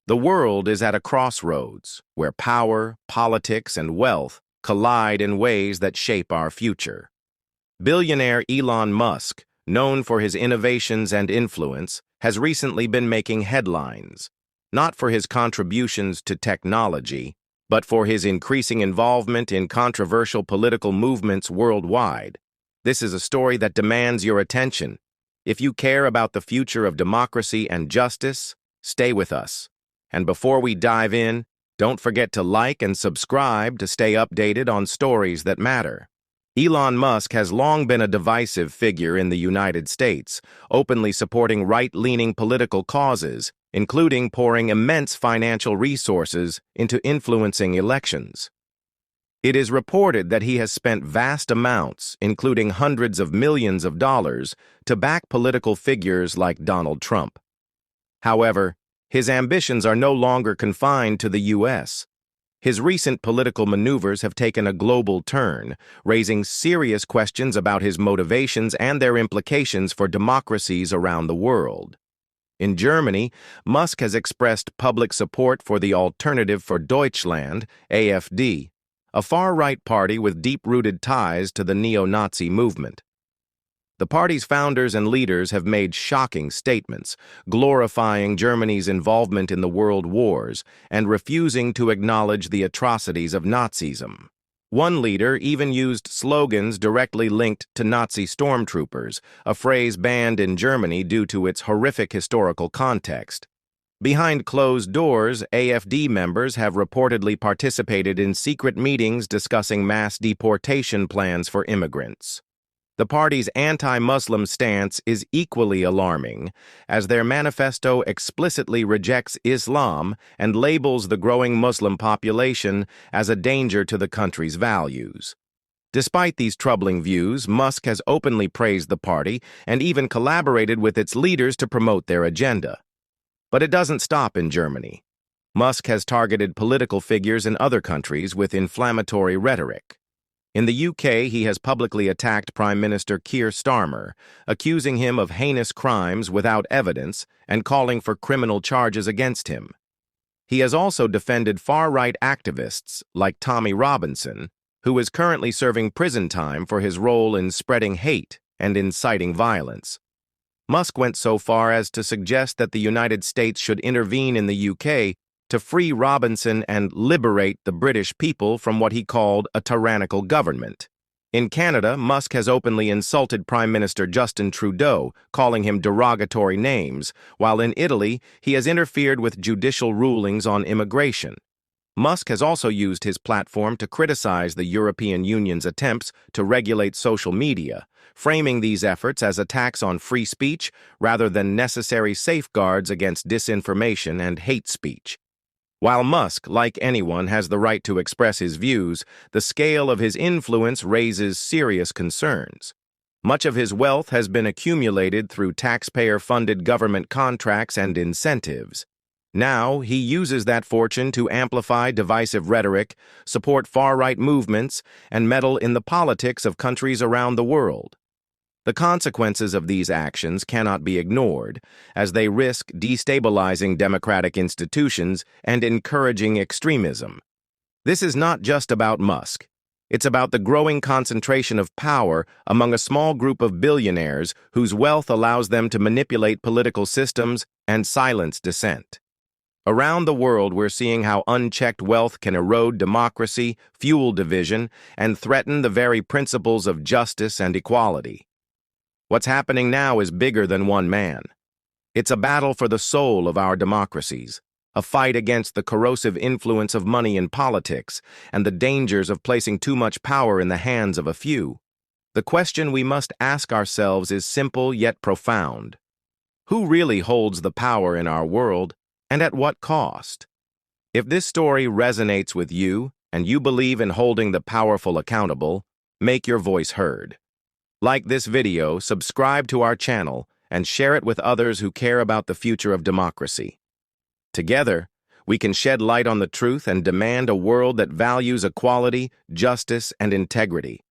The world is at a crossroads where power, politics, and wealth collide in ways that shape our future. Billionaire Elon Musk, known for his innovations and influence, has recently been making headlines, not for his contributions to technology, but for his increasing involvement in controversial political movements worldwide. This is a story that demands your attention. If you care about the future of democracy and justice, stay with us. And before we dive in, don't forget to like and subscribe to stay updated on stories that matter. Elon Musk has long been a divisive figure in the United States, openly supporting right-leaning political causes, including pouring immense financial resources into influencing elections. It is reported that he has spent vast amounts, including hundreds of millions of dollars, to back political figures like Donald Trump. However, his ambitions are no longer confined to the U.S. His recent political maneuvers have taken a global turn, raising serious questions about his motivations and their implications for democracies around the world. In Germany, Musk has expressed public support for the Alternative for Deutschland, AfD, a far-right party with deep-rooted ties to the neo-Nazi movement. The party's founders and leaders have made shocking statements, glorifying Germany's involvement in the world wars and refusing to acknowledge the atrocities of Nazism. One leader even used slogans directly linked to Nazi stormtroopers, a phrase banned in Germany due to its horrific historical context. Behind closed doors, AfD members have reportedly participated in secret meetings discussing mass deportation plans for immigrants. The party's anti-Muslim stance is equally alarming, as their manifesto explicitly rejects Islam and labels the growing Muslim population as a danger to the country's values. Despite these troubling views, Musk has openly praised the party and even collaborated with its leaders to promote their agenda. But it doesn't stop in Germany. Musk has targeted political figures in other countries with inflammatory rhetoric. In the UK, he has publicly attacked Prime Minister Keir Starmer, accusing him of heinous crimes without evidence and calling for criminal charges against him. He has also defended far-right activists like Tommy Robinson, who is currently serving prison time for his role in spreading hate and inciting violence. Musk went so far as to suggest that the United States should intervene in the UK to free Robinson and liberate the British people from what he called a tyrannical government. In Canada, Musk has openly insulted Prime Minister Justin Trudeau, calling him derogatory names, while in Italy, he has interfered with judicial rulings on immigration. Musk has also used his platform to criticize the European Union's attempts to regulate social media, framing these efforts as attacks on free speech rather than necessary safeguards against disinformation and hate speech. While Musk, like anyone, has the right to express his views, the scale of his influence raises serious concerns. Much of his wealth has been accumulated through taxpayer-funded government contracts and incentives. Now, he uses that fortune to amplify divisive rhetoric, support far-right movements, and meddle in the politics of countries around the world. The consequences of these actions cannot be ignored, as they risk destabilizing democratic institutions and encouraging extremism. This is not just about Musk. It's about the growing concentration of power among a small group of billionaires whose wealth allows them to manipulate political systems and silence dissent. Around the world, we're seeing how unchecked wealth can erode democracy, fuel division, and threaten the very principles of justice and equality. What's happening now is bigger than one man. It's a battle for the soul of our democracies, a fight against the corrosive influence of money in politics and the dangers of placing too much power in the hands of a few. The question we must ask ourselves is simple yet profound. Who really holds the power in our world, and at what cost? If this story resonates with you, and you believe in holding the powerful accountable, make your voice heard. Like this video, subscribe to our channel, and share it with others who care about the future of democracy. Together, we can shed light on the truth and demand a world that values equality, justice, and integrity.